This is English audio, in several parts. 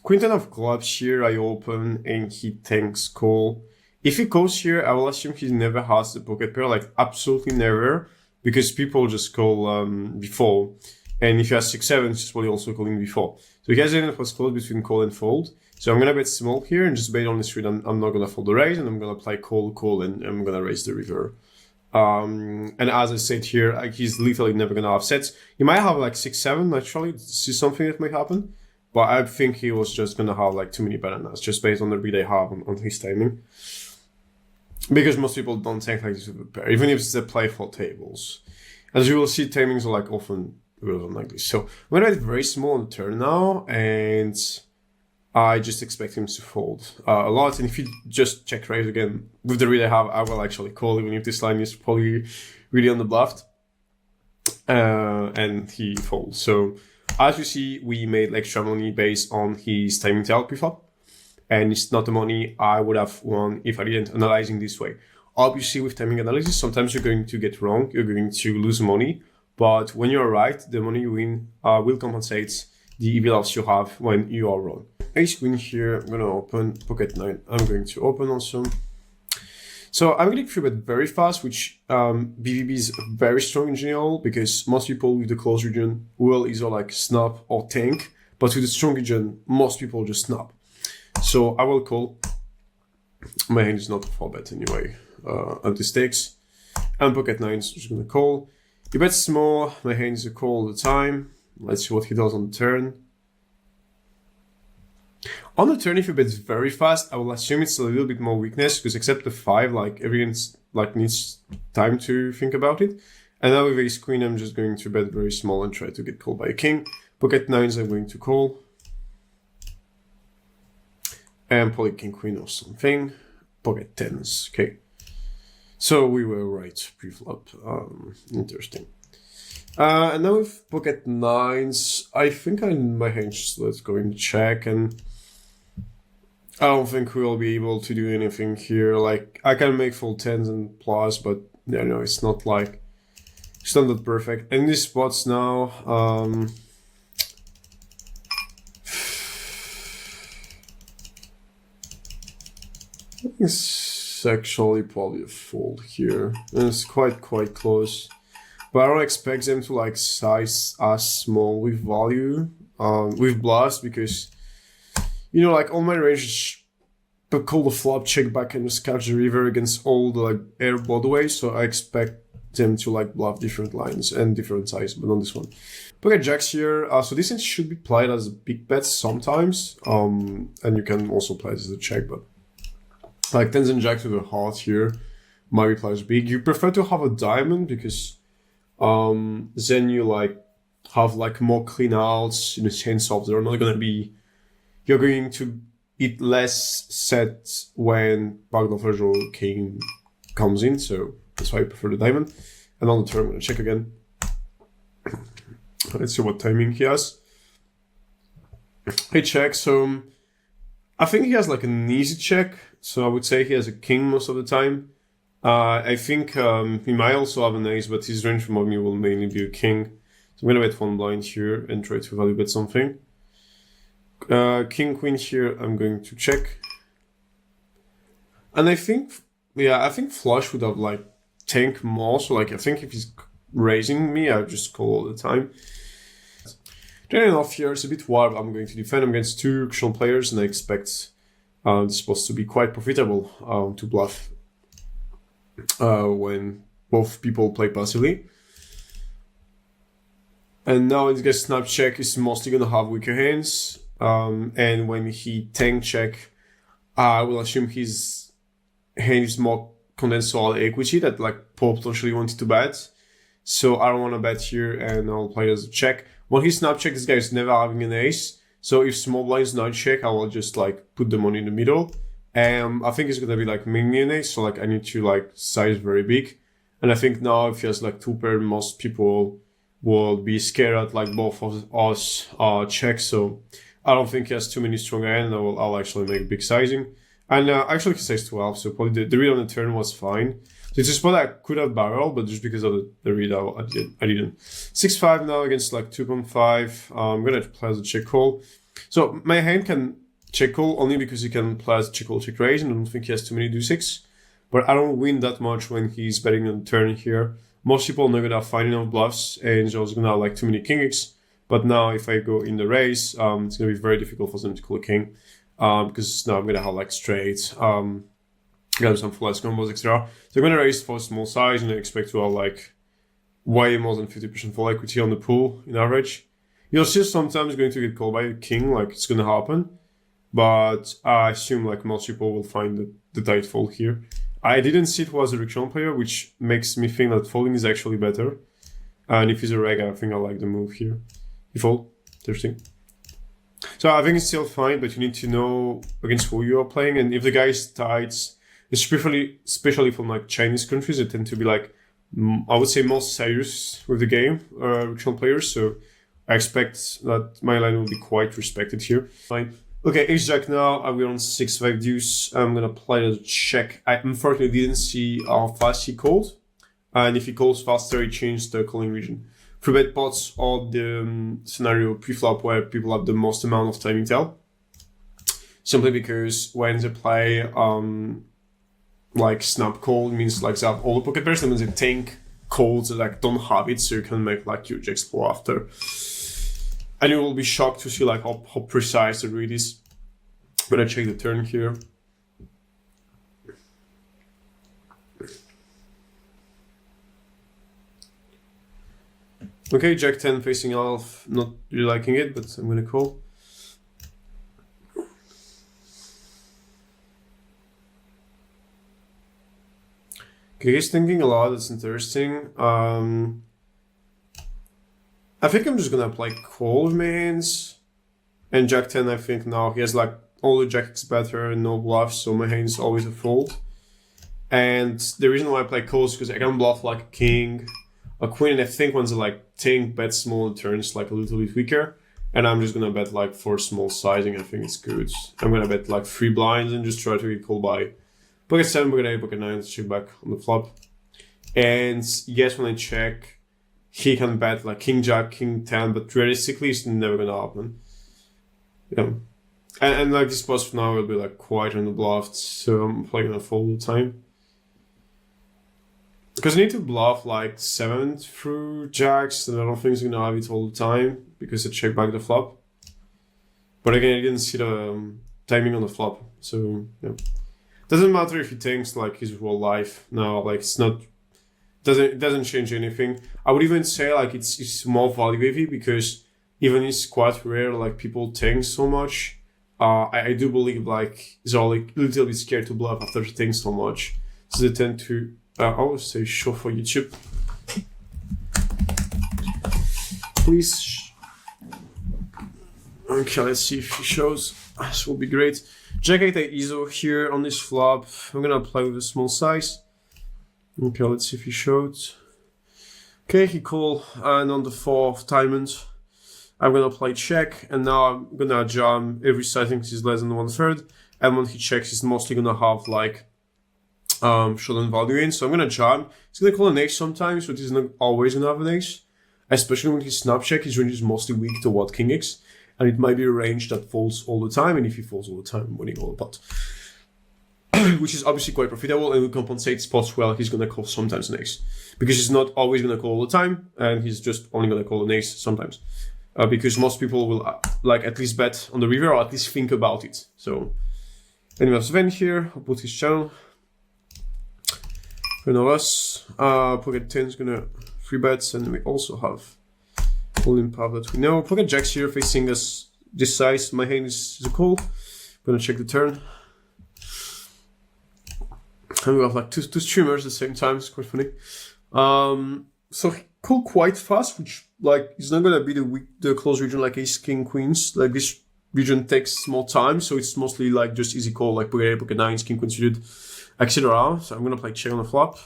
Queen ten of clubs here, I open and he tanks call. If he calls here, I will assume he never has the pocket pair, like absolutely never, because people just call before. And if he has 6-7, he's probably also calling before. So he has enough close between call and fold. So I'm gonna bet small here and just bet on this read. I'm not gonna fold the raise, and I'm gonna play call, and I'm gonna raise the river. And as I said here, like, he's literally never gonna have sets. He might have like 6-7 naturally. This is something that might happen. But I think he was just gonna have like too many bananas, just based on the read I have on his timing. Because most people don't tank like this with a pair, even if it's a play for tables. As you will see, timings are like often like this. So I'm gonna bet very small on the turn now, and I just expect him to fold a lot. And if he just check raise again with the read I have, I will actually call, even if this line is probably really on the bluffed. And he folds. So as you see, we made extra money based on his timing tail pre-flop. And it's not the money I would have won if I didn't analyzing this way. Obviously, with timing analysis, sometimes you're going to get wrong, you're going to lose money. But when you're right, the money you win will compensate the EV loss you have when you are wrong. Ace queen here, I'm gonna open, pocket 9, I'm going to open also. So I'm getting 3-bet very fast, which BVB is very strong in general, because most people with the close region will either like snap or tank, but with the strong region, most people just snap. So I will call. My hand is not a 4-bet anyway, at the stakes. And pocket 9 is just gonna call. He bets small, my hand is a call all the time. Let's see what he does on the turn. On the turn, if he bets very fast, I will assume it's a little bit more weakness, because except the 5, like everyone's like needs time to think about it. And now with ace queen, I'm just going to bet very small and try to get called by a king. Pocket 9s, I'm going to call. And probably king queen or something. Pocket 10s, okay. So we were right pre-flop. Interesting. And now with pocket 9s, I think my hand just let's go and check, and I don't think we'll be able to do anything here. Like, I can make full 10s and plus, but yeah, no, it's not like, it's not that perfect. And these spots now, it's actually probably a fold here. And it's quite close. But I don't expect them to like size as small with value, with bluffs, because, you know, like all my ranges call the flop, check back, and just catch the river against all the like air broadways. So I expect them to like bluff different lines and different size, but on this one. Pocket jacks here. So this should be played as a big bet sometimes, and you can also play it as a check, but like 10s and jacks with a heart here might be played as big. You prefer to have a diamond because then you like have like more clean outs in the sense of they're not gonna be, you're going to eat less sets when backdoor flush draw king comes in, so that's why I prefer the diamond. And on the turn I'm gonna check again. Let's see what timing he has. He checks, so I think he has like an easy check, so I would say he has a king most of the time. I think he might also have an ace, but his range from me will mainly be a king. So I'm gonna bet one blind here and try to value bet something. King, queen here, I'm going to check. And I think, yeah, I think flush would have like tank more. So like, I think if he's raising me, I just call all the time. Turning off here, it's a bit wild. I'm going to defend against two crucial players, and I expect it's supposed to be quite profitable to bluff when both people play passively. And now in this snap check, he's mostly gonna have weaker hands. And when he tank check, I will assume his hand is more condensed all equity that like potentially wanted to bet. So I don't want to bet here, and I'll play it as a check. When he snap check, this guy is never having an ace. So if small blinds not check, I will just like put the money in the middle. I think it's gonna be like mainly an ace, so like I need to like size very big. And I think now if he has like two pair, most people will be scared at like both of us check. So I don't think he has too many strong hands. I'll actually make big sizing. And actually he says 12, so probably the read on the turn was fine. So it's a spot I could have barreled, but just because of the read I didn't. 6-5 now against like 2.5. I'm gonna play as a check call. So my hand can check call only because he can play as check call, check raise, and I don't think he has too many d6. But I don't win that much when he's betting on turn here. Most people are not gonna find enough bluffs and just gonna have like too many king x. But now if I go in the race, it's gonna be very difficult for them to call a king. Because now I'm gonna have like straight, got some flash combos, etc. So I'm gonna raise for small size and I expect to have like way more than 50% full equity on the pool in average. You're still sometimes going to get called by a king, like it's gonna happen. But I assume like most people will find the tight fold here. I didn't see it was a recreational player, which makes me think that folding is actually better. And if he's a reg, I think I like the move here. You fold, interesting. So I think it's still fine, but you need to know against who you are playing. And if the guy is tight, especially from like Chinese countries, they tend to be like, I would say more serious with the game, recreational players. So I expect that my line will be quite respected here. Fine. Okay, ace-jack now, we're on 6-5 deuce. I'm gonna play a check. I unfortunately didn't see how fast he called. And if he calls faster, he changed the calling region. 3-bet pots are the scenario pre-flop where people have the most amount of timing tell. Simply because when they play like snap call, it means like they have all the pocket pairs, and when they think calls that like don't have it, so you can make like huge explore after. And you will be shocked to see like how precise the read is. But I check the turn here. Okay, Jack 10 facing off, not really liking it, but I'm gonna call. Okay, he's thinking a lot, that's interesting. I think I'm just gonna play call with my hands. And Jack 10, I think now he has like all the Jack X better and no bluffs, so my hand's always a fold. And the reason why I play calls is because I can bluff like a king, a queen, and I think once I like think bet small turns like a little bit weaker. And I'm just gonna bet like for small sizing, I think it's good. I'm gonna bet like 3 blinds and just try to get called by pocket 7, pocket 8, pocket 9, check back on the flop. And yes, when I check, he can bet like king jack, king 10, but realistically it's never gonna happen. Yeah. And like this post for now will be like quite on the bluffed, so I'm probably gonna fold all the time. Because I need to bluff like 7 through jacks, and I don't think he's gonna have it all the time because I check back the flop. But again, I didn't see the timing on the flop, so yeah. Doesn't matter if he thinks like his whole life now, like it's not, it doesn't change anything. I would even say like it's more value heavy because even it's quite rare like people think so much. I do believe like they're like a little bit scared to bluff after they think so much, so they tend to I would say show for YouTube. Please. Okay, let's see if he shows. This will be great. Jack 8 ISO here on this flop. I'm gonna play with a small size. Okay, let's see if he showed. Okay, he called, and on the 4 of diamonds, I'm gonna play check, and now I'm gonna jam every sizing is less than 1/3, and when he checks, he's mostly gonna have like showdown value in. So I'm gonna jam. He's gonna call an ace sometimes, but he's not always gonna have an ace. Especially when he snap check, his range is mostly weak toward king x, and it might be a range that folds all the time, and if he folds all the time, I'm winning all the pot. Which is obviously quite profitable and will compensate spots well. He's gonna call sometimes an ace because he's not always gonna call all the time, and he's just only gonna call an ace sometimes. Because most people will like at least bet on the river or at least think about it. So, anyway, Sven here. I'll put his channel. One of us. Pocket 10 is gonna 3 bets, and we also have all in power that we know. Pocket jacks here facing us this size. My hand is a call. Gonna check the turn. And we have like two streamers at the same time. It's quite funny. So he called quite fast, which like is not gonna be the close region like ace king queens. Like this region takes more time, so it's mostly like just easy call like pocket 8, pocket 9, king queen suited, etc. So I'm gonna play check on the flop.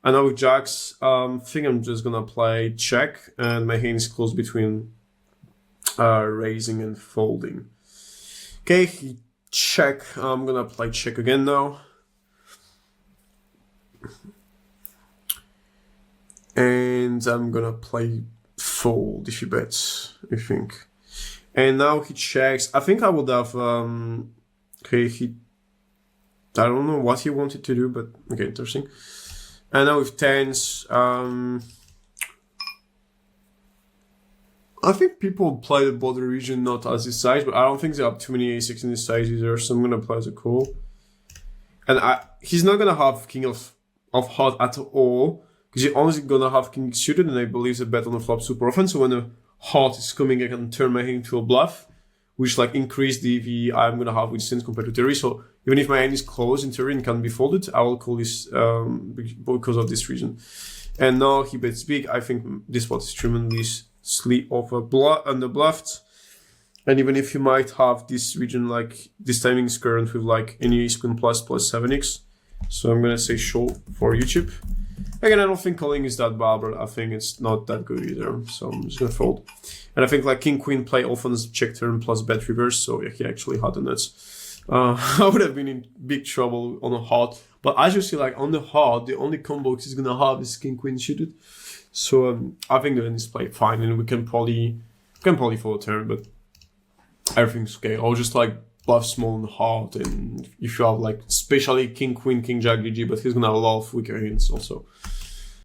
And now with jacks, think I'm just gonna play check, and my hand is close between raising and folding. Okay, he check. I'm gonna play check again now. And I'm gonna play fold if he bets, I think. And now he checks. I think I would have, okay, I don't know what he wanted to do, but okay, interesting. And now with tens, I think people play the border region not as this size, but I don't think they have too many a6 in this size either, so I'm gonna play as a call. And he's not gonna have king of heart at all, because he's only gonna have king suited, and I believe they bet on the flop super often, so when a heart is coming, I can turn my hand into a bluff, which like increase the EV I'm gonna have with tens compared to theory. So even if my hand is closed in theory and can be folded, I will call this because of this reason. And now he bets big. I think this spot is tremendously underbluffed. And even if you might have this region, like this timing is current with like any ace queen plus 7x. So I'm gonna say short for YouTube. Again, I don't think calling is that bad, but I think it's not that good either. So I'm just gonna fold. And I think like king queen play often is check turn plus bet reverse. So yeah, he actually had the nuts. I would have been in big trouble on a heart. But as you see, like on the heart, the only combo he's gonna have is king queen suited. So I think the hand is played fine, and we can probably fold a turn, but everything's okay. I'll just like bluff small on the heart, and if you have like especially king queen king jack GG, but he's gonna have a lot of weaker hands also.